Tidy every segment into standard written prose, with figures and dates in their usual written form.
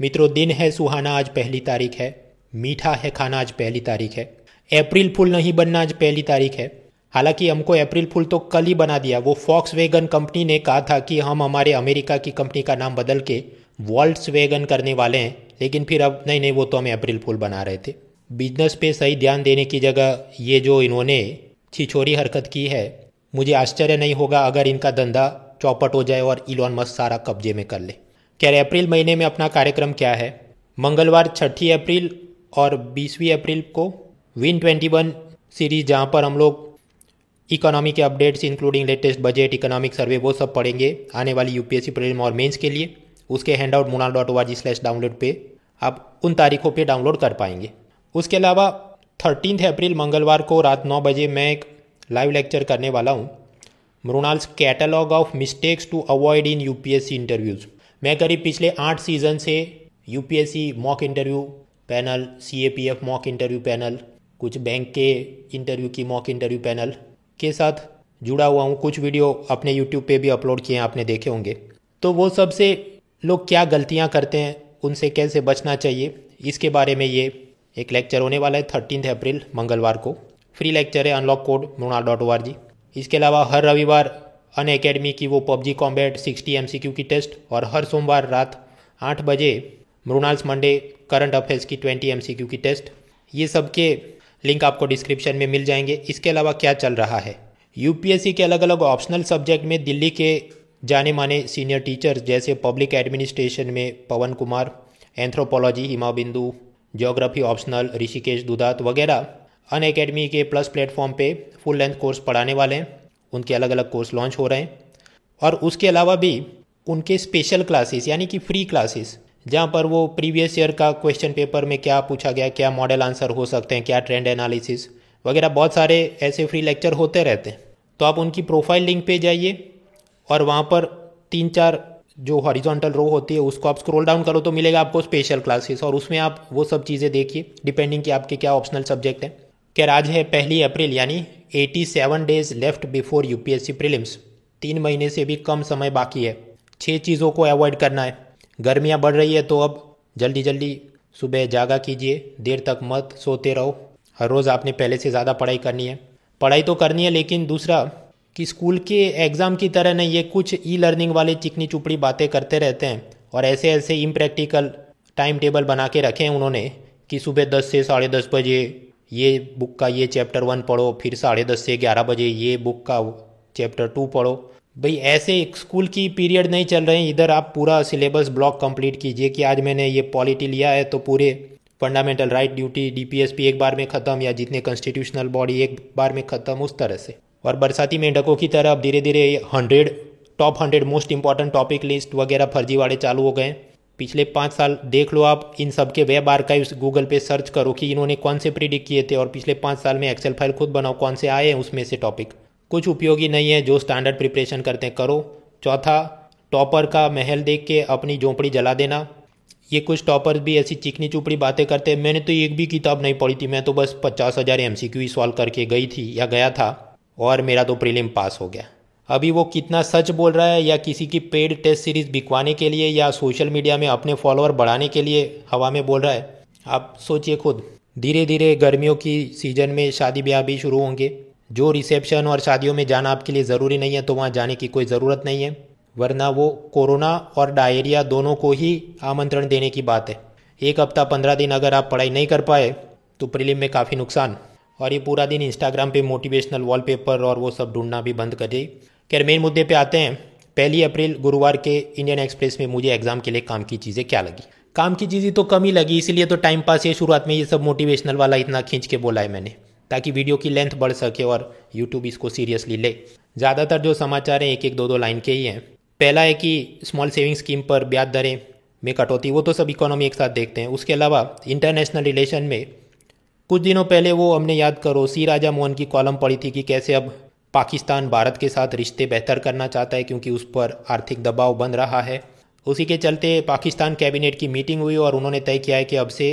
मित्रों, दिन है सुहाना, आज 1 तारीख है। मीठा है खाना, आज 1 तारीख है। अप्रैल फूल नहीं बनना, आज 1 तारीख है। हालांकि हमको अप्रैल फूल तो कल ही बना दिया। वो फॉक्सवैगन कंपनी ने कहा था कि हम हमारे अमेरिका की कंपनी का नाम बदल के वोल्क्सवैगन करने वाले हैं, लेकिन फिर अब नहीं, वो तो हमें अप्रैल फूल बना रहे थे। बिजनेस पे सही ध्यान देने की जगह ये जो इन्होंने छिछोरी हरकत की है, मुझे आश्चर्य नहीं होगा अगर इनका धंधा चौपट हो जाए और इलॉन मस्क सारा कब्जे में कर ले। क्या अप्रैल महीने में अपना कार्यक्रम क्या है? मंगलवार 6 अप्रैल और 20 अप्रैल को Win21 सीरीज, जहाँ पर हम लोग इकोनॉमी के updates including latest budget, economic survey, वो सब पढ़ेंगे आने वाली यूपीएससी प्रीलिम और मेंस के लिए। उसके हैंडआउट munal.org/डाउनलोड पे आप उन तारीखों पे डाउनलोड कर पाएंगे। उसके अलावा 13 अप्रैल मंगलवार को रात 9 बजे मैं एक लाइव लेक्चर करने वाला हूँ, Mrinal's catalogue of mistakes to avoid in UPSC interviews. मैं करीब पिछले 8 सीज़न से UPSC mock interview panel, CAPF mock interview panel, कुछ बैंक के इंटरव्यू की मॉक इंटरव्यू पैनल के साथ जुड़ा हुआ हूँ। कुछ वीडियो अपने यूट्यूब पे भी अपलोड किए हैं, आपने देखे होंगे। तो वो सब से लोग क्या गलतियाँ करते हैं, उनसे कैसे बचना चाहिए, इसके बारे में ये एक लेक्चर होने वाला है 13 अप्रैल मंगलवार को। फ्री लेक्चर है, अनलॉक कोड munal.org। इसके अलावा हर रविवार अनअकैडमी की वो पबजी कॉम्बैट 60 एमसीक्यू की टेस्ट, और हर सोमवार रात 8 बजे मृणाल्स मंडे करंट अफेयर्स की 20 एमसीक्यू की टेस्ट। ये सब के लिंक आपको डिस्क्रिप्शन में मिल जाएंगे। इसके अलावा क्या चल रहा है, यूपीएससी के अलग अलग ऑप्शनल सब्जेक्ट में दिल्ली के जाने माने सीनियर टीचर्स जैसे पब्लिक एडमिनिस्ट्रेशन में पवन कुमार, एंथ्रोपोलॉजी हिमा बिंदु, ज्योग्राफी ऑप्शनल ऋषिकेश दुधात वगैरह अनअकैडमी के प्लस प्लेटफॉर्म पे फुल लेंथ कोर्स पढ़ाने वाले हैं। उनके अलग अलग कोर्स लॉन्च हो रहे हैं, और उसके अलावा भी उनके स्पेशल क्लासेस यानी कि फ्री क्लासेस, जहाँ पर वो प्रीवियस ईयर का क्वेश्चन पेपर में क्या पूछा गया, क्या मॉडल आंसर हो सकते हैं, क्या ट्रेंड एनालिसिस वगैरह, बहुत सारे ऐसे फ्री लेक्चर होते रहते हैं। तो आप उनकी प्रोफाइल लिंक पे जाइए और वहाँ पर 3-4 जो हॉरिजॉन्टल रो होती है उसको आप स्क्रॉल डाउन करो तो मिलेगा आपको स्पेशल क्लासेस, और उसमें आप वो सब चीज़ें देखिए डिपेंडिंग कि आपके क्या ऑप्शनल सब्जेक्ट हैं। क्या आज है 1 अप्रैल, यानी 87 days left before UPSC prelims. 3 महीने से भी कम समय बाकी है। 6 चीज़ों को अवॉइड करना है। गर्मियाँ बढ़ रही है तो अब जल्दी जल्दी सुबह जागा कीजिए, देर तक मत सोते रहो। हर रोज़ आपने पहले से ज़्यादा पढ़ाई करनी है। पढ़ाई तो करनी है, लेकिन दूसरा कि स्कूल के एग्ज़ाम की तरह नहीं, ये कुछ ई लर्निंग वाले चिकनी चुपड़ी बातें करते रहते हैं, और ऐसे ऐसे इम्प्रैक्टिकल टाइम टेबल बना के रखे हैं उन्होंने कि सुबह 10 से 10:30 बजे ये बुक का ये चैप्टर 1 पढ़ो, फिर 10:30 से 11 बजे ये बुक का चैप्टर 2 पढ़ो। भाई ऐसे स्कूल की पीरियड नहीं चल रहे हैं। इधर आप पूरा सिलेबस ब्लॉक कंप्लीट कीजिए कि आज मैंने ये पॉलिटी लिया है तो पूरे फंडामेंटल राइट, ड्यूटी, डीपीएसपी एक बार में ख़त्म, या जितने कॉन्स्टिट्यूशनल बॉडी एक बार में ख़त्म, उस तरह से। और बरसाती मेंढकों की तरह अब धीरे धीरे top 100 most important topic list वगैरह फर्जीवाड़े चालू हो गए। पिछले 5 साल देख लो आप, इन सब के वेब आर्काइव्स गूगल पे सर्च करो कि इन्होंने कौन से प्रिडिक्ट किए थे, और पिछले 5 साल में एक्सेल फाइल खुद बनाओ कौन से आए हैं उसमें से टॉपिक। कुछ उपयोगी नहीं है, जो स्टैंडर्ड प्रिपरेशन करते हैं करो। चौथा, टॉपर का महल देख के अपनी झोंपड़ी जला देना। ये कुछ टॉपर्स भी ऐसी चिकनी चुपड़ी बातें करते हैं, मैंने तो एक भी किताब नहीं पढ़ी थी, मैं तो बस 50,000 एमसीक्यू सॉल्व करके गई थी या गया था और मेरा तो प्रीलिम पास हो गया। अभी वो कितना सच बोल रहा है, या किसी की पेड टेस्ट सीरीज बिकवाने के लिए या सोशल मीडिया में अपने फॉलोअर बढ़ाने के लिए हवा में बोल रहा है, आप सोचिए खुद। धीरे धीरे गर्मियों की सीजन में शादी ब्याह भी शुरू होंगे। जो रिसेप्शन और शादियों में जाना आपके लिए ज़रूरी नहीं है तो वहाँ जाने की कोई ज़रूरत नहीं है, वरना वो कोरोना और डायरिया दोनों को ही आमंत्रण देने की बात है। 1 हफ्ता 15 दिन अगर आप पढ़ाई नहीं कर पाए तो प्रीलिम में काफ़ी नुकसान। और ये पूरा दिन इंस्टाग्राम पे मोटिवेशनल वॉलपेपर और वो सब ढूंढना भी बंद कर दे। खैर मेन मुद्दे पे आते हैं। 1 अप्रैल गुरुवार के इंडियन एक्सप्रेस में मुझे एग्जाम के लिए काम की चीज़ें क्या लगी। काम की चीज़ें तो कम ही लगी, इसीलिए तो टाइम पास ये शुरुआत में ये सब मोटिवेशनल वाला इतना खींच के बोला है मैंने, ताकि वीडियो की लेंथ बढ़ सके और यूट्यूब इसको सीरियसली ले। ज़्यादातर जो समाचार हैं 1-1, 2-2 लाइन के ही हैं। पहला है कि स्मॉल सेविंग स्कीम पर ब्याज दरें में कटौती, वो तो सब इकोनॉमी एक साथ देखते हैं। उसके अलावा इंटरनेशनल रिलेशन में कुछ दिनों पहले वो हमने याद करो सी राजा मोहन की कॉलम पढ़ी थी कि कैसे अब पाकिस्तान भारत के साथ रिश्ते बेहतर करना चाहता है क्योंकि उस पर आर्थिक दबाव बन रहा है। उसी के चलते पाकिस्तान कैबिनेट की मीटिंग हुई और उन्होंने तय किया है कि अब से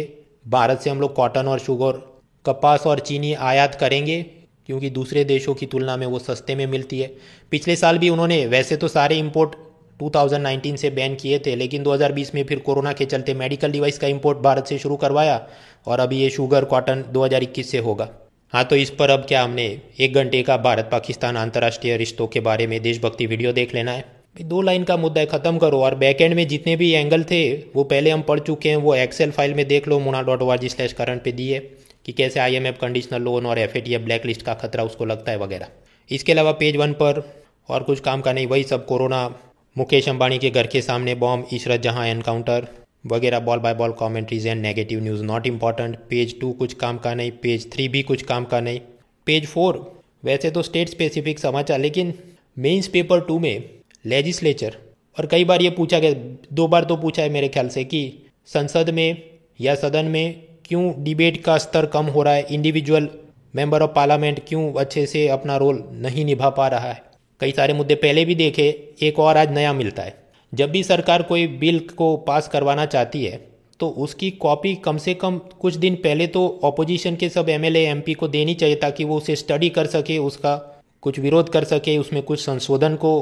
भारत से हम लोग कॉटन और शुगर, कपास और चीनी आयात करेंगे क्योंकि दूसरे देशों की तुलना में वो सस्ते में मिलती है। पिछले साल भी उन्होंने वैसे तो सारे इंपोर्ट 2019 से बैन किए थे, लेकिन 2020 में फिर कोरोना के चलते मेडिकल डिवाइस का इंपोर्ट भारत से शुरू करवाया और अभी ये शुगर कॉटन 2021 से होगा। हाँ, तो इस पर अब क्या हमने 1 घंटे का भारत पाकिस्तान अंतर्राष्ट्रीय रिश्तों के बारे में देशभक्ति वीडियो देख लेना है? 2 लाइन का मुद्दा है, ख़त्म करो। और बैकएंड में जितने भी एंगल थे वो पहले हम पढ़ चुके हैं, वो एक्सेल फाइल में देख लो, muna.org/current पे दी है कि कैसे IMF कंडीशनल लोन और FATF ब्लैक लिस्ट का खतरा उसको लगता है वगैरह। इसके अलावा पेज 1 पर और कुछ काम का नहीं, वही सब कोरोना, मुकेश अंबानी के घर के सामने बॉम्ब, इशरत जहां एनकाउंटर वगैरह, ball by ball commentaries and negative news not important. Page 2 कुछ काम का नहीं, पेज 3 भी कुछ काम का नहीं, पेज 4 वैसे तो स्टेट स्पेसिफिक समाचार, लेकिन मेंस पेपर 2 में लेजिस्लेचर, और कई बार ये पूछा गया, 2 बार तो पूछा है मेरे ख्याल से, कि संसद में या सदन में क्यों डिबेट का स्तर कम हो रहा है, इंडिविजुअल मेंबर ऑफ पार्लियामेंट क्यों अच्छे से अपना रोल नहीं निभा पा रहा है। कई सारे मुद्दे पहले भी देखे, एक और आज नया मिलता है। जब भी सरकार कोई बिल को पास करवाना चाहती है तो उसकी कॉपी कम से कम कुछ दिन पहले तो ऑपोजिशन के सब MLA MP को देनी चाहिए, ताकि वो उसे स्टडी कर सके, उसका कुछ विरोध कर सके, उसमें कुछ संशोधन को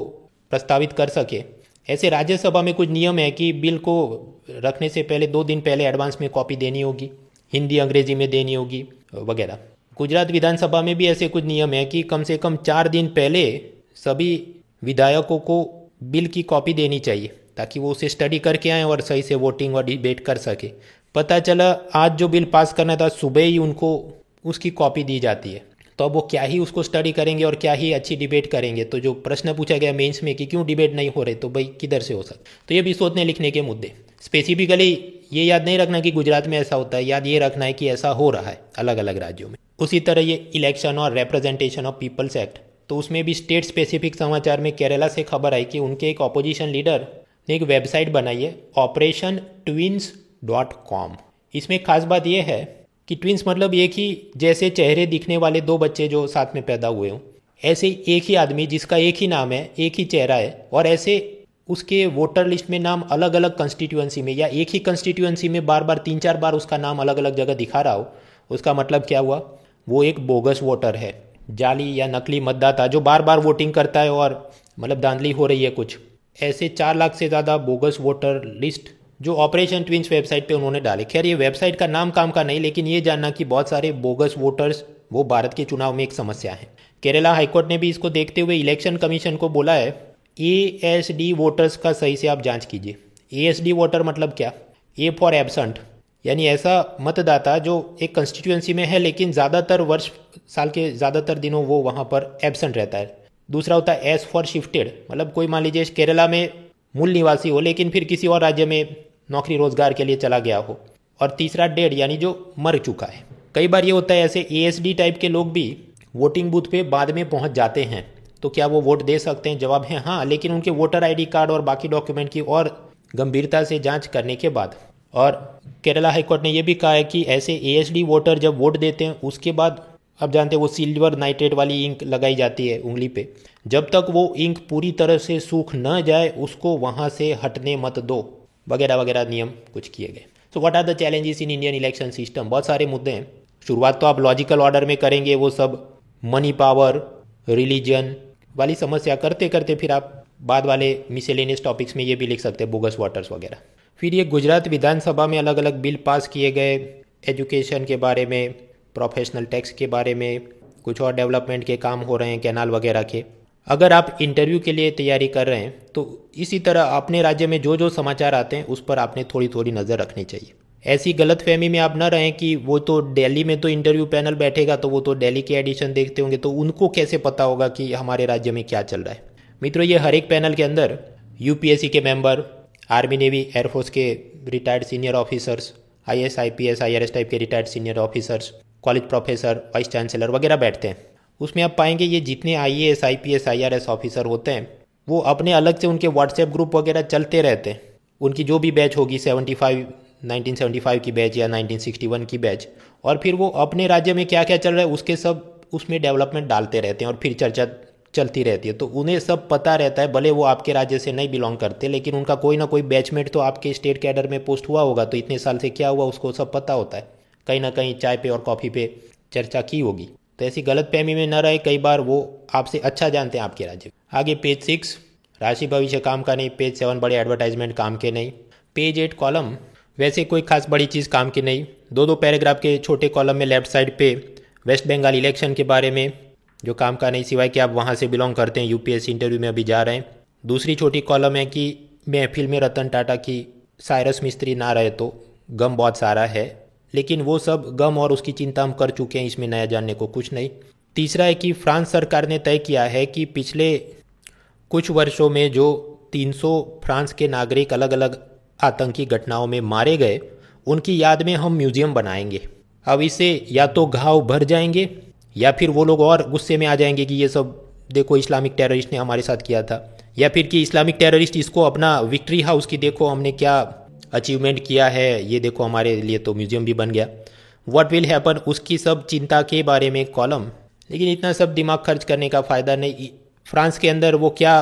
प्रस्तावित कर सके। ऐसे राज्यसभा में कुछ नियम है कि बिल को रखने से पहले 2 दिन पहले एडवांस में कॉपी देनी होगी, हिंदी अंग्रेजी में देनी होगी वगैरह। गुजरात विधानसभा में भी ऐसे कुछ नियम है कि कम से कम 4 दिन पहले सभी विधायकों को बिल की कॉपी देनी चाहिए, ताकि वो उसे स्टडी करके आए और सही से वोटिंग और डिबेट कर सके। पता चला आज जो बिल पास करना था सुबह ही उनको उसकी कॉपी दी जाती है, तो अब वो क्या ही उसको स्टडी करेंगे और क्या ही अच्छी डिबेट करेंगे। तो जो प्रश्न पूछा गया मेंस में कि क्यों डिबेट नहीं हो रहे, तो भाई किधर से हो सकता। तो ये भी सोचने लिखने के मुद्दे। स्पेसिफिकली ये याद नहीं रखना कि गुजरात में ऐसा होता है, याद ये रखना है कि ऐसा हो रहा है अलग अलग राज्यों में। उसी तरह ये इलेक्शन और रिप्रेजेंटेशन ऑफ पीपल्स एक्ट, तो उसमें भी स्टेट स्पेसिफिक समाचार में केरला से खबर आई कि उनके एक ऑपोजिशन लीडर ने एक वेबसाइट बनाई है operationtwins.com। इसमें खास बात यह है कि ट्विंस मतलब एक ही जैसे चेहरे दिखने वाले 2 बच्चे जो साथ में पैदा हुए हों, ऐसे एक ही आदमी जिसका एक ही नाम है, एक ही चेहरा है, और ऐसे उसके वोटर लिस्ट में नाम अलग अलग कंस्टिट्यूएंसी में या एक ही कंस्टिट्यूएंसी में बार बार 3-4 बार उसका नाम अलग अलग जगह दिखा रहा हो, उसका मतलब क्या हुआ? वो एक बोगस वोटर है, जाली या नकली मतदाता जो बार बार वोटिंग करता है और मतलब धांधली हो रही है कुछ। ऐसे 4 लाख से ज़्यादा बोगस वोटर लिस्ट जो ऑपरेशन ट्विंस वेबसाइट पे उन्होंने डाले। खैर ये वेबसाइट का नाम काम का नहीं, लेकिन ये जानना कि बहुत सारे बोगस वोटर्स वो भारत के चुनाव में एक समस्या है। केरला हाईकोर्ट ने भी इसको देखते हुए इलेक्शन कमीशन को बोला है ASD वोटर्स का सही से आप जांच कीजिए। ASD वोटर मतलब क्या? A फॉर एबसेंट, यानी ऐसा मतदाता जो एक कंस्टिट्यूएंसी में है लेकिन ज़्यादातर वर्ष साल के ज़्यादातर दिनों वो वहाँ पर एबसेंट रहता है। दूसरा होता है S फॉर शिफ्टेड, मतलब कोई मान लीजिए केरला में मूल निवासी हो लेकिन फिर किसी और राज्य में नौकरी रोजगार के लिए चला गया हो। और तीसरा डेड, यानी जो मर चुका है। कई बार ये होता है ऐसे ASD टाइप के लोग भी वोटिंग बूथ पे बाद में पहुंच जाते हैं, तो क्या वो वोट दे सकते हैं? जवाब है हाँ, लेकिन उनके वोटर ID कार्ड और बाकी डॉक्यूमेंट की और गंभीरता से जांच करने के बाद। और केरला हाईकोर्ट ने यह भी कहा है कि ऐसे ASD वोटर जब वोट देते हैं उसके बाद, अब जानते हैं वो सिल्वर नाइट्रेट वाली इंक लगाई जाती है उंगली पे, जब तक वो इंक पूरी तरह से सूख न जाए उसको वहाँ से हटने मत दो, वगैरह वगैरह नियम कुछ किए गए। So what are the challenges in Indian election system? बहुत सारे मुद्दे हैं। शुरुआत तो आप लॉजिकल ऑर्डर में करेंगे, वो सब मनी पावर रिलीजन वाली समस्या करते करते फिर आप बाद वाले मिसेलेनियस टॉपिक्स में ये भी लिख सकते हैं बोगस वाटर्स वगैरह। फिर ये गुजरात विधानसभा में अलग अलग बिल पास किए गए, एजुकेशन के बारे में, प्रोफेशनल टैक्स के बारे में, कुछ और डेवलपमेंट के काम हो रहे हैं कैनाल वगैरह के। अगर आप इंटरव्यू के लिए तैयारी कर रहे हैं तो इसी तरह अपने राज्य में जो जो समाचार आते हैं उस पर आपने थोड़ी थोड़ी नज़र रखनी चाहिए। ऐसी गलतफहमी में आप न रहें कि वो तो दिल्ली में तो इंटरव्यू पैनल बैठेगा तो वो तो दिल्ली के एडिशन देखते होंगे, तो उनको कैसे पता होगा कि हमारे राज्य में क्या चल रहा है। मित्रों, ये हर एक पैनल के अंदर UPSC के मेंबर, आर्मी नेवी एयरफोर्स के retired senior officers, IAS IPS IRS type के retired senior officers, college professor, vice chancellor वगैरह बैठते हैं। उसमें आप पाएंगे ये जितने IAS IPS IRS ऑफिसर होते हैं वो अपने अलग से उनके व्हाट्सएप ग्रुप वगैरह चलते रहते हैं। उनकी जो भी बैच होगी 1975 की बैच या 1961 की बैच, और फिर वो अपने राज्य में क्या क्या चल रहा है उसके सब उसमें डेवलपमेंट डालते रहते हैं और फिर चर्चा चलती रहती है। तो उन्हें सब पता रहता है, भले वो आपके राज्य से नहीं बिलोंग करते, लेकिन उनका कोई ना कोई बैचमेट तो आपके स्टेट कैडर में पोस्ट हुआ होगा, तो इतने साल से क्या हुआ उसको सब पता होता है। कहीं ना कहीं चाय पे और कॉफ़ी पे चर्चा की होगी। तो ऐसी गलतफहमी में न रहे, कई बार वो आपसे अच्छा जानते हैं आपके राज्य। आगे पेज 6, राशि भविष्य काम का नहीं। पेज 7 बड़े एडवर्टाइजमेंट काम के नहीं। पेज 8 कॉलम वैसे कोई खास बड़ी चीज़ काम की नहीं। दो पैराग्राफ के छोटे कॉलम में लेफ्ट साइड पे वेस्ट बंगाल इलेक्शन के बारे में जो काम का नहीं, सिवाय कि आप वहाँ से बिलोंग करते हैं, यूपीएससी इंटरव्यू में अभी जा रहे हैं। दूसरी छोटी कॉलम है कि महफिल में रतन टाटा की साइरस मिस्त्री ना रहे तो गम बहुत सारा है, लेकिन वो सब गम और उसकी चिंता हम कर चुके हैं, इसमें नया जानने को कुछ नहीं। तीसरा है कि फ्रांस सरकार ने तय किया है कि पिछले कुछ वर्षों में जो 300 फ्रांस के नागरिक अलग अलग आतंकी घटनाओं में मारे गए, उनकी याद में हम म्यूजियम बनाएंगे। अब इससे या तो घाव भर जाएंगे या फिर वो लोग और गुस्से में आ जाएंगे कि ये सब देखो इस्लामिक टेररिस्ट ने हमारे साथ किया था, या फिर कि इस्लामिक टेररिस्ट इसको अपना विक्ट्री हाउस की देखो हमने क्या अचीवमेंट किया है, ये देखो हमारे लिए तो म्यूजियम भी बन गया। व्हाट विल हैपन, उसकी सब चिंता के बारे में कॉलम। लेकिन इतना सब दिमाग खर्च करने का फ़ायदा नहीं। फ्रांस के अंदर वो क्या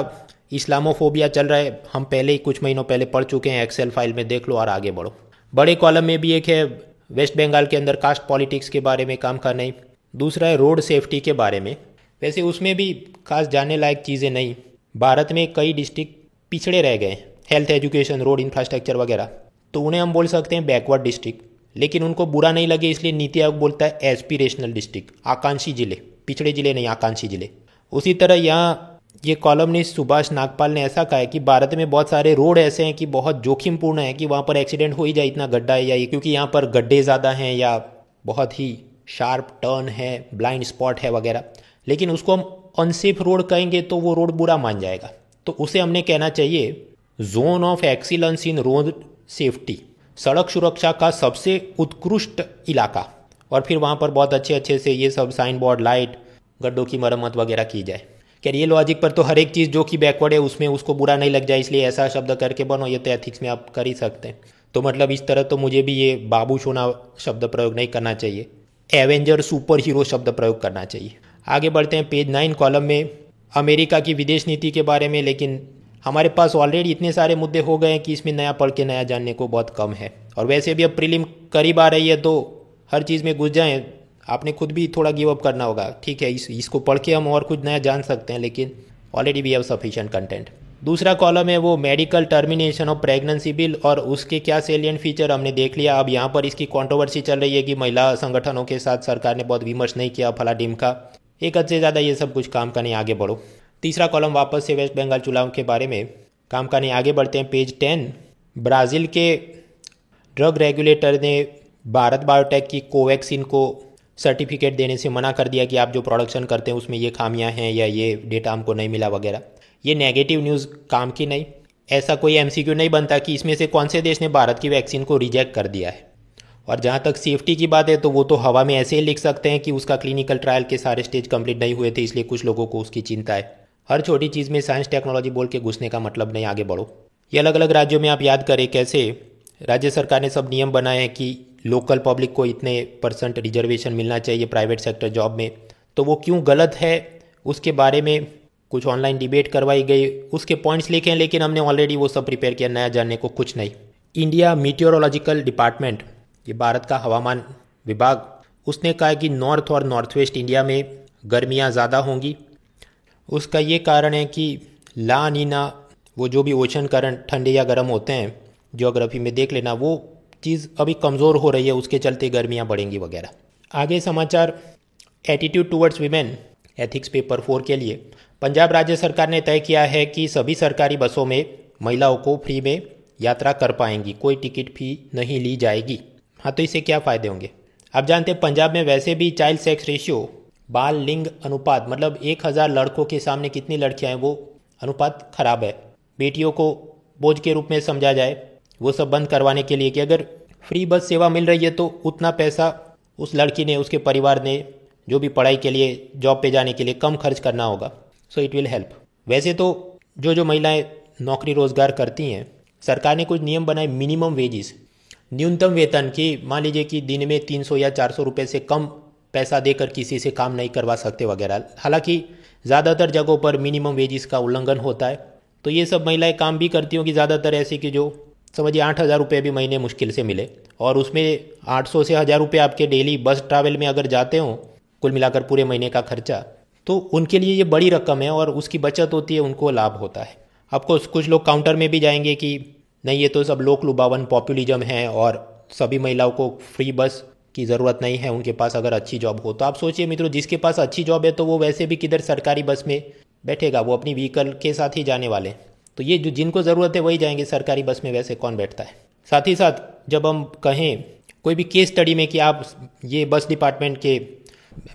इस्लामोफोबिया चल रहा है, हम पहले ही कुछ महीनों पहले पढ़ चुके हैं, एक्सेल फाइल में देख लो और आगे बढ़ो। बड़े कॉलम में भी एक है वेस्ट बंगाल के अंदर कास्ट पॉलिटिक्स के बारे में काम का नहीं। दूसरा है रोड सेफ्टी के बारे में। वैसे उसमें भी खास जानने लायक चीज़ें नहीं। भारत में कई डिस्ट्रिक्ट पिछड़े रह गए, हेल्थ, एजुकेशन, रोड इंफ्रास्ट्रक्चर वगैरह, तो उन्हें हम बोल सकते हैं बैकवर्ड डिस्ट्रिक्ट। लेकिन उनको बुरा नहीं लगे इसलिए नीति आयोग बोलता है एस्पिरेशनल डिस्ट्रिक्ट, आकांक्षी जिले, पिछड़े जिले नहीं, आकांक्षी जिले। उसी तरह यहाँ ये कॉलमनिस्ट सुभाष नागपाल ने ऐसा कहा है कि भारत में बहुत सारे रोड ऐसे हैं कि बहुत जोखिमपूर्ण है कि वहाँ पर एक्सीडेंट हो ही जाए, इतना गड्ढा है या ये, क्योंकि यहाँ पर गड्ढे ज़्यादा हैं या बहुत ही शार्प टर्न है, ब्लाइंड स्पॉट है वगैरह। लेकिन उसको हम अनसेफ रोड कहेंगे तो वो रोड बुरा मान जाएगा, तो उसे हमने कहना चाहिए zone of excellence in road safety, सड़क सुरक्षा का सबसे उत्कृष्ट इलाका। और फिर वहाँ पर बहुत अच्छे से ये सब साइन बोर्ड, लाइट, गड्ढों की मरम्मत वगैरह की जाए। क्या ये लॉजिक पर तो हर एक चीज़ जो कि बैकवर्ड है उसमें उसको बुरा नहीं लग जाए इसलिए ऐसा शब्द करके बनो, ये तो एथिक्स में आप कर ही सकते हैं। तो मतलब इस तरह तो मुझे भी ये बाबू सोना शब्द प्रयोग नहीं करना चाहिए, एवेंजर सुपर हीरो शब्द प्रयोग करना चाहिए। आगे बढ़ते हैं पेज 9 कॉलम में अमेरिका की विदेश नीति के बारे में। लेकिन हमारे पास ऑलरेडी इतने सारे मुद्दे हो गए हैं कि इसमें नया पढ़ के नया जानने को बहुत कम है। और वैसे भी अब प्रीलिम करीब आ रही है तो हर चीज़ में घुस जाएं, आपने खुद भी थोड़ा गिव अप करना होगा। ठीक है, इसको पढ़ के हम और कुछ नया जान सकते हैं, लेकिन already we have sufficient content. दूसरा कॉलम है वो medical termination of pregnancy bill, और उसके क्या सेलिएंट फीचर हमने देख लिया। अब यहाँ पर इसकी कंट्रोवर्सी चल रही है कि महिला संगठनों के साथ सरकार ने बहुत विमर्श नहीं किया, फला ढिमका, एक हद से ज़्यादा ये सब कुछ काम का नहीं, आगे बढ़ो। तीसरा कॉलम वापस से वेस्ट बंगाल चुनाव के बारे में, काम का नहीं, आगे बढ़ते हैं पेज 10। ब्राज़ील के ड्रग रेगुलेटर ने भारत बायोटेक की कोवैक्सीन को सर्टिफिकेट देने से मना कर दिया कि आप जो प्रोडक्शन करते हैं उसमें ये खामियां हैं या ये डेटा हमको नहीं मिला वगैरह। ये नेगेटिव न्यूज़ काम की नहीं। ऐसा कोई एमसीक्यू नहीं बनता कि इसमें से कौन से देश ने भारत की वैक्सीन को रिजेक्ट कर दिया है। और जहाँ तक सेफ्टी की बात है तो वो तो हवा में ऐसे ही लिख सकते हैं कि उसका क्लिनिकल ट्रायल के सारे स्टेज कंप्लीट नहीं हुए थे, इसलिए कुछ लोगों को उसकी चिंता है। हर छोटी चीज़ में साइंस टेक्नोलॉजी बोल के घुसने का मतलब नहीं, आगे बढ़ो। ये अलग अलग राज्यों में आप याद करें कैसे राज्य सरकार ने सब नियम बनाए हैं कि लोकल पब्लिक को इतने % रिजर्वेशन मिलना चाहिए प्राइवेट सेक्टर जॉब में, तो वो क्यों गलत है उसके बारे में कुछ ऑनलाइन डिबेट करवाई गई, उसके पॉइंट्स लिखे हैं, लेकिन हमने ऑलरेडी वो सब प्रिपेयर किया, नया जानने को कुछ नहीं। इंडिया मीटियोरोलॉजिकल डिपार्टमेंट, ये भारत का हवामान विभाग, उसने कहा कि नॉर्थ और नॉर्थ वेस्ट इंडिया में गर्मियाँ ज़्यादा होंगी। उसका ये कारण है कि ला नीना, वो जो भी ओशन करंट ठंडे या गर्म होते हैं, ज्योग्राफी में देख लेना, वो चीज़ अभी कमज़ोर हो रही है, उसके चलते गर्मियाँ बढ़ेंगी वगैरह। आगे समाचार attitude towards women, ethics paper 4 के लिए पंजाब राज्य सरकार ने तय किया है कि सभी सरकारी बसों में महिलाओं को फ्री में यात्रा कर पाएंगी, कोई टिकट फी नहीं ली जाएगी। हाँ, तो इससे क्या फ़ायदे होंगे आप जानते हैं। पंजाब में वैसे भी चाइल्ड सेक्स रेशियो, बाल लिंग अनुपात, मतलब 1000 लड़कों के सामने कितनी लड़कियां हैं, वो अनुपात खराब है। बेटियों को बोझ के रूप में समझा जाए, वो सब बंद करवाने के लिए कि अगर फ्री बस सेवा मिल रही है तो उतना पैसा उस लड़की ने, उसके परिवार ने जो भी पढ़ाई के लिए, जॉब पे जाने के लिए कम खर्च करना होगा। So it will help. वैसे तो जो महिलाएं नौकरी रोजगार करती हैं, सरकार ने कुछ नियम बनाए मिनिमम वेजेस, न्यूनतम वेतन की, मान लीजिए कि दिन में 300 या 400 रुपये से कम पैसा देकर किसी से काम नहीं करवा सकते वगैरह। हालांकि ज़्यादातर जगहों पर मिनिमम वेजेस का उल्लंघन होता है, तो ये सब महिलाएं काम भी करती होंगी ज़्यादातर ऐसी कि जो समझिए 8000 रुपये भी महीने मुश्किल से मिले, और उसमें 800 से 1000 रुपये आपके डेली बस ट्रैवल में अगर जाते हो, कुल मिलाकर पूरे महीने का खर्चा, तो उनके लिए ये बड़ी रकम है और उसकी बचत होती है, उनको लाभ होता है। आपको कुछ लोग काउंटर में भी जाएंगे कि नहीं ये तो सब लोक लुभावन पॉपुलिज्म है और सभी महिलाओं को फ्री बस की ज़रूरत नहीं है उनके पास अगर अच्छी जॉब हो। तो आप सोचिए मित्रों, जिसके पास अच्छी जॉब है तो वो वैसे भी किधर सरकारी बस में बैठेगा, वो अपनी व्हीकल के साथ ही जाने वाले हैं। तो ये जो जिनको ज़रूरत है वही जाएंगे सरकारी बस में, वैसे कौन बैठता है। साथ ही साथ जब हम कहें कोई भी केस स्टडी में कि आप ये बस डिपार्टमेंट के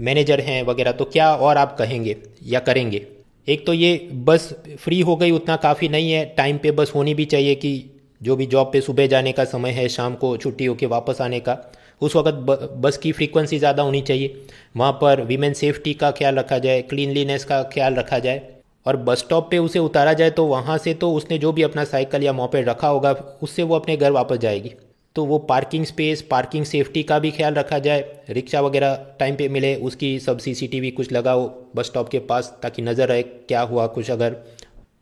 मैनेजर हैं वगैरह, तो क्या और आप कहेंगे या करेंगे। एक तो ये बस फ्री हो गई उतना काफ़ी नहीं है, टाइम पे बस होनी भी चाहिए कि जो भी जॉब पे सुबह जाने का समय है, शाम को छुट्टी होकर वापस आने का, उस वक्त बस की फ्रीक्वेंसी ज़्यादा होनी चाहिए। वहाँ पर वीमेन सेफ्टी का ख्याल रखा जाए, क्लीनलीनेस का ख्याल रखा जाए, और बस स्टॉप पे उसे उतारा जाए तो वहाँ से तो उसने जो भी अपना साइकिल या मोपेड रखा होगा उससे वो अपने घर वापस जाएगी। तो वो पार्किंग स्पेस, पार्किंग सेफ्टी का भी ख्याल रखा जाए। रिक्शा वगैरह टाइम पे मिले, उसकी सब सीसीटीवी कुछ लगाओ बस स्टॉप के पास ताकि नज़र रहे क्या हुआ, कुछ अगर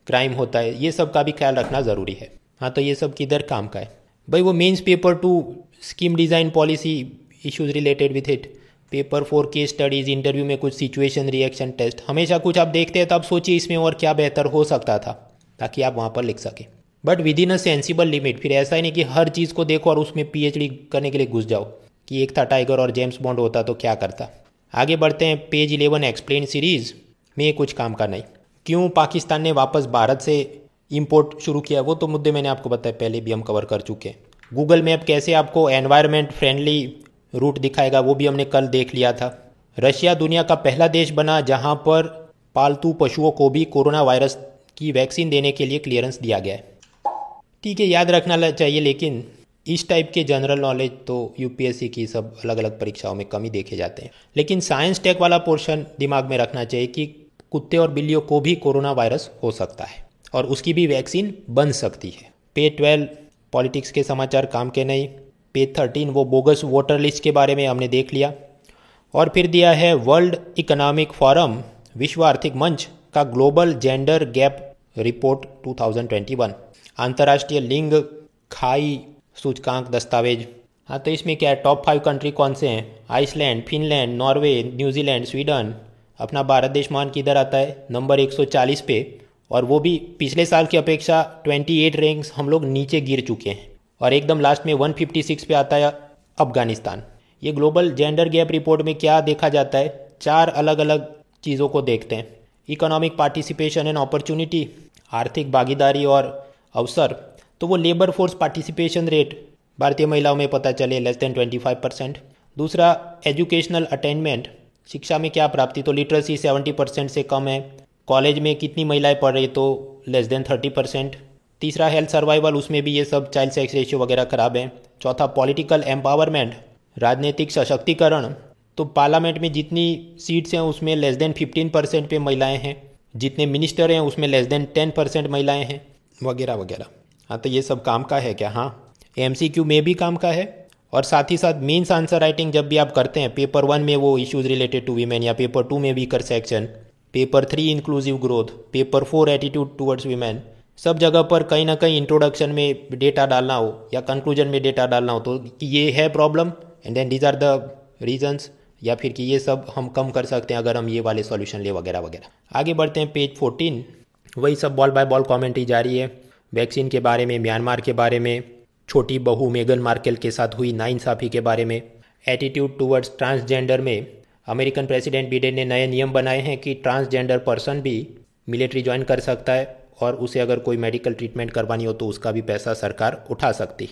क्राइम होता है, ये सब का भी ख्याल रखना ज़रूरी है। हाँ, तो ये सब किधर काम का है भाई। वो mains paper 2 scheme design policy issues related with it, paper 4 case studies, interview में कुछ सिचुएशन रिएक्शन टेस्ट, हमेशा कुछ आप देखते हैं तो आप सोचिए इसमें और क्या बेहतर हो सकता था ताकि आप वहाँ पर लिख सकें, but with in a sensible limit. फिर ऐसा ही नहीं कि हर चीज़ को देखो और उसमें पीएचडी करने के लिए घुस जाओ कि एक था टाइगर और जेम्स बॉन्ड होता तो क्या करता। आगे बढ़ते हैं, पेज 11 एक्सप्लेन सीरीज़ में कुछ काम का नहीं। क्यों पाकिस्तान ने वापस भारत से इंपोर्ट शुरू किया, वो तो मुद्दे मैंने आपको बताया, पहले भी हम कवर कर चुके हैं। गूगल मैप कैसे आपको एनवायरनमेंट फ्रेंडली रूट दिखाएगा, वो भी हमने कल देख लिया था। रशिया दुनिया का पहला देश बना जहां पर पालतू पशुओं को भी कोरोना वायरस की वैक्सीन देने के लिए क्लियरेंस दिया गया है। ठीक है, याद रखना चाहिए, लेकिन इस टाइप के जनरल नॉलेज तो यूपीएससी की सब अलग अलग परीक्षाओं में कम ही देखे जाते हैं। लेकिन साइंस टेक वाला पोर्शन दिमाग में रखना चाहिए कि कुत्ते और बिल्लियों को भी कोरोना वायरस हो सकता है और उसकी भी वैक्सीन बन सकती है। पेज 12 पॉलिटिक्स के समाचार काम के नहीं। पेज 13 वो बोगस वोटर लिस्ट के बारे में हमने देख लिया। और फिर दिया है वर्ल्ड इकोनॉमिक फोरम, विश्व आर्थिक मंच का ग्लोबल जेंडर गैप रिपोर्ट 2021, अंतर्राष्ट्रीय लिंग खाई सूचकांक दस्तावेज। हाँ, तो इसमें क्या है, टॉप 5 कंट्री कौन से हैं, Iceland, Finland, Norway, New Zealand, Sweden. अपना भारत देश मान किधर आता है, नंबर 140 पे, और वो भी पिछले साल की अपेक्षा 28 रैंक्स हम लोग नीचे गिर चुके हैं। और एकदम लास्ट में 156 पे आता है अफगानिस्तान। ये ग्लोबल जेंडर गैप रिपोर्ट में क्या देखा जाता है, 4 अलग अलग चीज़ों को देखते हैं। इकोनॉमिक पार्टिसिपेशन एंड अपॉर्चुनिटी, आर्थिक भागीदारी और अवसर। तो वो लेबर फोर्स पार्टिसिपेशन रेट भारतीय महिलाओं में पता चले लेस देन 25%। दूसरा एजुकेशनल अटेनमेंट, शिक्षा में क्या प्राप्ति, तो लिटरेसी 70% से कम है। कॉलेज में कितनी महिलाएं पढ़ रही, तो लेस देन 30%। तीसरा हेल्थ सर्वाइवल, उसमें भी ये सब चाइल्ड सेक्स रेशियो वगैरह खराब है। चौथा पॉलिटिकल एम्पावरमेंट, राजनीतिक सशक्तिकरण, तो पार्लियामेंट में जितनी सीट्स हैं उसमें लेस देन 15% पे महिलाएं हैं, जितने मिनिस्टर हैं उसमें लेस देन 10% महिलाएं हैं, वगैरह वगैरह। हाँ, तो ये सब काम का है क्या, हाँ एमसीक्यू में भी काम का है। और साथ ही साथ मेंस आंसर राइटिंग जब भी आप करते हैं, पेपर 1 में वो इश्यूज रिलेटेड टू वीमेन, या पेपर 2 में weaker section, paper 3 inclusive growth, paper 4 attitude towards women, सब जगह पर कहीं ना कहीं इंट्रोडक्शन में डेटा डालना हो या कंक्लूजन में डेटा डालना हो, तो कि ये है problem and then these are the reasons, या फिर कि ये सब हम कम कर सकते हैं अगर हम ये वाले सॉल्यूशन ले, वगैरह वगैरह। आगे बढ़ते हैं, पेज 14 वही सब बॉल बाय बॉल कॉमेंट्री जारी है। वैक्सीन के बारे में, म्यांमार के बारे में, छोटी बहू मेगन मार्केल के साथ हुई नाइंसाफ़ी के बारे में, एटीट्यूड टुवर्ड्स ट्रांसजेंडर में अमेरिकन प्रेसिडेंट बिडेन ने नए नियम बनाए हैं कि ट्रांसजेंडर पर्सन भी मिलिट्री ज्वाइन कर सकता है और उसे अगर कोई मेडिकल ट्रीटमेंट करवानी हो तो उसका भी पैसा सरकार उठा सकती।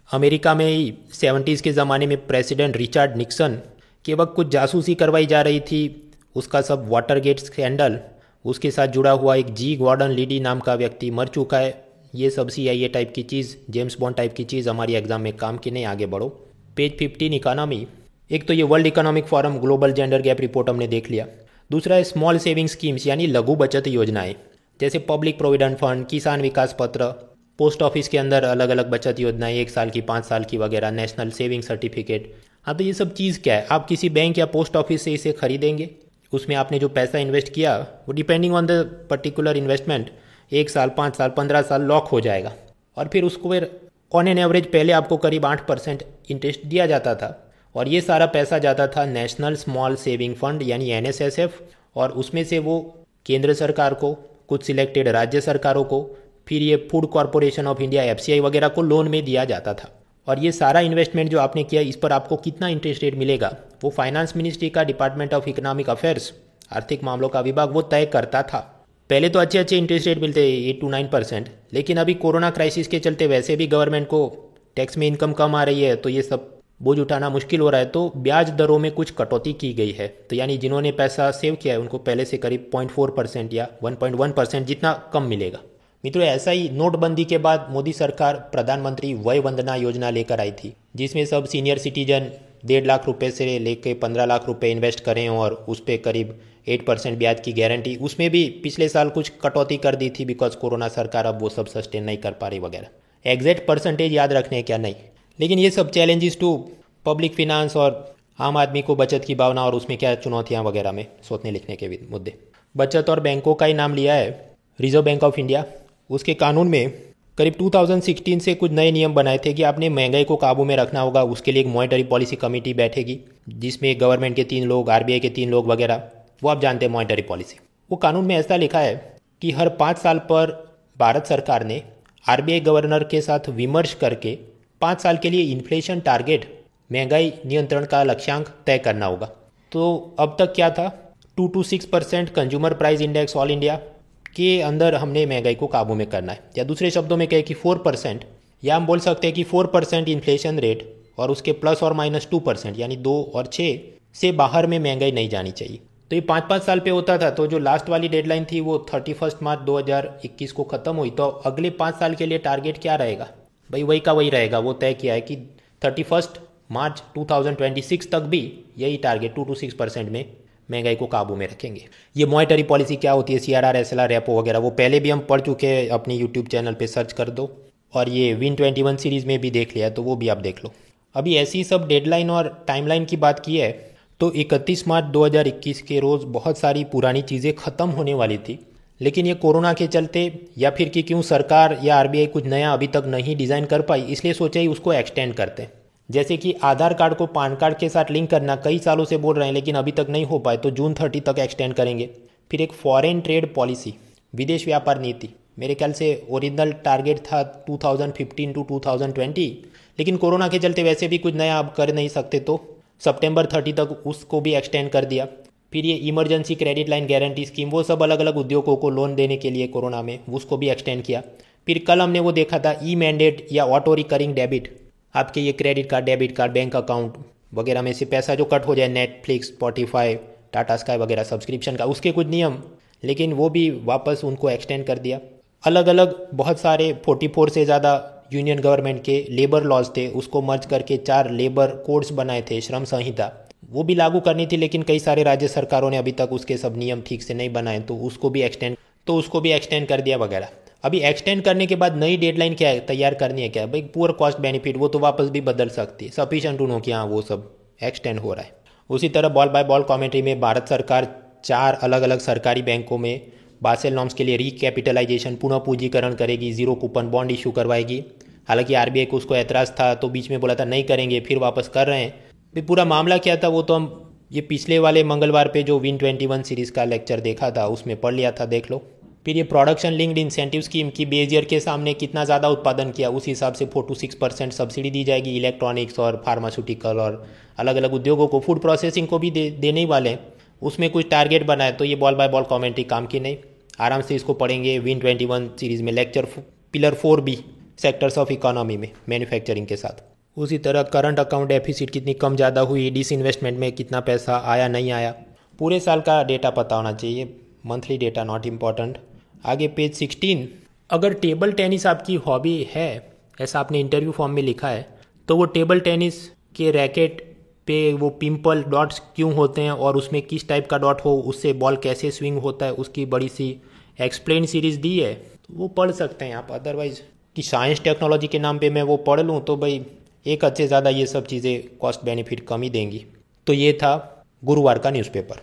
अमेरिका में ही 70s के ज़माने में प्रेसिडेंट रिचर्ड निक्सन के वक्त कुछ जासूसी करवाई जा रही थी, उसका सब वाटरगेट स्कैंडल, उसके साथ जुड़ा हुआ एक जी गॉर्डन लीडी नाम का व्यक्ति मर चुका है। ये सब CIA टाइप की चीज़, जेम्स बॉन्ड टाइप की चीज़ हमारी एग्जाम में काम की नहीं, आगे बढ़ो। पेज 15 इकोनॉमी, एक तो ये world economic forum global gender gap report हमने देख लिया। दूसरा है स्मॉल सेविंग स्कीम्स यानी लघु बचत योजनाएं, जैसे पब्लिक प्रोविडेंट फंड, किसान विकास पत्र, पोस्ट ऑफिस के अंदर अलग अलग बचत योजनाएं, 1 साल की, 5 साल की वगैरह, नेशनल सेविंग सर्टिफिकेट। हाँ, तो ये सब चीज़ क्या है, आप किसी बैंक या पोस्ट ऑफिस से इसे खरीदेंगे, उसमें आपने जो पैसा इन्वेस्ट किया वो depending on the particular investment 1 साल, 5 साल, 15 साल लॉक हो जाएगा, और फिर उसको फिर ऑन एन एवरेज पहले आपको करीब 8% इंटरेस्ट दिया जाता था, और ये सारा पैसा जाता था नेशनल स्मॉल सेविंग फंड यानी NSSF, और उसमें से वो केंद्र सरकार को कुछ सिलेक्टेड राज्य सरकारों को, फिर ये food corporation of India FCI वगैरह को लोन में दिया जाता था। और ये सारा इन्वेस्टमेंट जो आपने किया, इस पर आपको कितना इंटरेस्ट रेट मिलेगा, वो फाइनेंस मिनिस्ट्री का डिपार्टमेंट ऑफ इकोनॉमिक अफेयर्स, आर्थिक मामलों का विभाग, वो तय करता था। पहले तो अच्छे अच्छे इंटरेस्ट रेट मिलते 8 to 9%, लेकिन अभी कोरोना क्राइसिस के चलते वैसे भी गवर्नमेंट को टैक्स में इनकम कम आ रही है, तो ये सब बोझ उठाना मुश्किल हो रहा है। तो ब्याज दरों में कुछ कटौती की गई है। तो यानी जिन्होंने पैसा सेव किया है उनको पहले से करीब 0.4% या 1.1% जितना कम मिलेगा। मित्रों, ऐसा ही नोटबंदी के बाद मोदी सरकार प्रधानमंत्री वय वंदना योजना लेकर आई थी, जिसमें सब सीनियर सिटीजन 1.5 लाख रुपए से लेकर 15 लाख रुपए इन्वेस्ट करें और उस पर करीब 8% ब्याज की गारंटी। उसमें भी पिछले साल कुछ कटौती कर दी थी, बिकॉज कोरोना सरकार अब वो सब सस्टेन नहीं कर पा रही वगैरह। एग्जैक्ट परसेंटेज याद रखने क्या नहीं, लेकिन ये सब चैलेंजेस टू पब्लिक फिनांस और आम आदमी को बचत की भावना और उसमें क्या चुनौतियाँ वगैरह में सोचने लिखने के मुद्दे। बचत और बैंकों का ही नाम लिया है रिजर्व बैंक ऑफ इंडिया। उसके कानून में करीब 2016 से कुछ नए नियम बनाए थे कि आपने महंगाई को काबू में रखना होगा। उसके लिए एक मॉनेटरी पॉलिसी कमेटी बैठेगी, जिसमें गवर्नमेंट के 3 लोग, RBI के 3 लोग वगैरह, वो आप जानते हैं मॉनेटरी पॉलिसी। वो कानून में ऐसा लिखा है कि हर 5 साल पर भारत सरकार ने RBI गवर्नर के साथ विमर्श करके 5 साल के लिए इन्फ्लेशन टारगेट, महंगाई नियंत्रण का लक्ष्यांक तय करना होगा। तो अब तक क्या था, 2 to 6% consumer price index all India के अंदर हमने महंगाई को काबू में करना है। या दूसरे शब्दों में कहें कि 4%, या हम बोल सकते हैं कि 4% इन्फ्लेशन रेट और उसके ±2%, यानी 2 और 6 से बाहर में महंगाई नहीं जानी चाहिए। तो ये 5-5 साल पे होता था। तो जो लास्ट वाली डेडलाइन थी वो 31 मार्च 2021 को ख़त्म हुई। तो अगले 5 साल के लिए टारगेट क्या रहेगा भाई, वही का वही रहेगा। वो तय किया है कि 31 मार्च 2026 तक भी यही टारगेट 2 to 6% में महंगाई को काबू में रखेंगे। ये मॉनेटरी पॉलिसी क्या होती है, CRR, SLR, रेपो वगैरह, वो पहले भी हम पढ़ चुके हैं। अपनी यूट्यूब चैनल पे सर्च कर दो, और ये Win21 सीरीज़ में भी देख लिया, तो वो भी आप देख लो। अभी ऐसी सब डेडलाइन और टाइमलाइन की बात की है, तो 31 मार्च 2021 के रोज़ बहुत सारी पुरानी चीज़ें ख़त्म होने वाली थी, लेकिन ये कोरोना के चलते, या फिर कि क्यों सरकार या RBI कुछ नया अभी तक नहीं डिज़ाइन कर पाई, इसलिए सोचा ही उसको एक्सटेंड करते हैं। जैसे कि आधार कार्ड को PAN कार्ड के साथ लिंक करना कई सालों से बोल रहे हैं, लेकिन अभी तक नहीं हो पाए, तो जून 30 तक एक्सटेंड करेंगे। फिर एक फॉरेन ट्रेड पॉलिसी, विदेश व्यापार नीति, मेरे ख्याल से ओरिजिनल टारगेट था 2015 to 2020, लेकिन कोरोना के चलते वैसे भी कुछ नया अब कर नहीं सकते, तो सितंबर 30 तक उसको भी एक्सटेंड कर दिया। फिर ये emergency credit line guarantee scheme, वो सब अलग अलग उद्योगों को लोन देने के लिए कोरोना में, उसको भी एक्सटेंड किया। फिर कल हमने वो देखा था ई-मैंडेट या ऑटो रिकरिंग डेबिट, आपके ये credit card, debit card, bank account वगैरह में से पैसा जो कट हो जाए, नेटफ्लिक्स, स्पॉटिफाई, टाटा स्काई वगैरह सब्सक्रिप्शन का, उसके कुछ नियम, लेकिन वो भी वापस उनको एक्सटेंड कर दिया। अलग अलग बहुत सारे 44 से ज़्यादा यूनियन गवर्नमेंट के लेबर लॉज थे, उसको मर्ज करके 4 लेबर कोड्स बनाए थे, श्रम संहिता, वो भी लागू करनी थी, लेकिन कई सारे राज्य सरकारों ने अभी तक उसके सब नियम ठीक से नहीं बनाए, तो उसको भी एक्सटेंड कर दिया वगैरह। अभी एक्सटेंड करने के बाद नई डेडलाइन क्या है, तैयार करनी है क्या है भाई, पुअर कॉस्ट बेनिफिट, वो तो वापस भी बदल सकती है, सफिशिएंट टू नो कि हाँ वो सब एक्सटेंड हो रहा है। उसी तरह बॉल बाय बॉल कमेंट्री में भारत सरकार 4 अलग अलग सरकारी बैंकों में बासेल नॉर्म्स के लिए रिकैपिटलाइजेशन, पुनः पूंजीकरण करेगी, 0 कूपन बॉन्ड इशू करवाएगी। हालांकि RBI को उसको ऐतराज़ था, तो बीच में बोला था नहीं करेंगे, फिर वापस कर रहे हैं। फिर पूरा मामला क्या था वो तो हम ये पिछले वाले मंगलवार पे जो Win21 सीरीज़ का लेक्चर देखा था उसमें पढ़ लिया था, देख लो। फिर ये प्रोडक्शन लिंक्ड इंसेंटिव स्कीम की बेस ईयर के सामने कितना ज़्यादा उत्पादन किया, उस हिसाब से 4 to 6% सब्सिडी दी जाएगी। इलेक्ट्रॉनिक्स और फार्मास्यूटिकल और अलग अलग उद्योगों को, फूड प्रोसेसिंग को भी देने ही वाले हैं, उसमें कुछ टारगेट बनाए। तो ये बॉल बाय बॉल कमेंट्री काम की नहीं, आराम से इसको पढ़ेंगे Win21 सीरीज़ में lecture pillar 4B sectors of economy में मैन्युफैक्चरिंग के साथ। उसी तरह करंट अकाउंट डेफिसिट कितनी कम ज़्यादा हुई, डिसइन्वेस्टमेंट में कितना पैसा आया नहीं आया, पूरे साल का डेटा पता होना चाहिए, मंथली डेटा नॉट इम्पॉर्टेंट। आगे पेज 16, अगर टेबल टेनिस आपकी हॉबी है, ऐसा आपने इंटरव्यू फॉर्म में लिखा है, तो वो टेबल टेनिस के रैकेट पे वो पिंपल डॉट्स क्यों होते हैं और उसमें किस टाइप का डॉट हो, उससे बॉल कैसे स्विंग होता है, उसकी बड़ी सी एक्सप्लेन सीरीज़ दी है, तो वो पढ़ सकते हैं आप। अदरवाइज कि साइंस टेक्नोलॉजी के नाम पे मैं वो पढ़ लूँ, तो भाई एक अच्छे ज़्यादा ये सब चीज़ें कॉस्ट बेनिफिट कम ही देंगी। तो ये था गुरुवार का न्यूज़पेपर।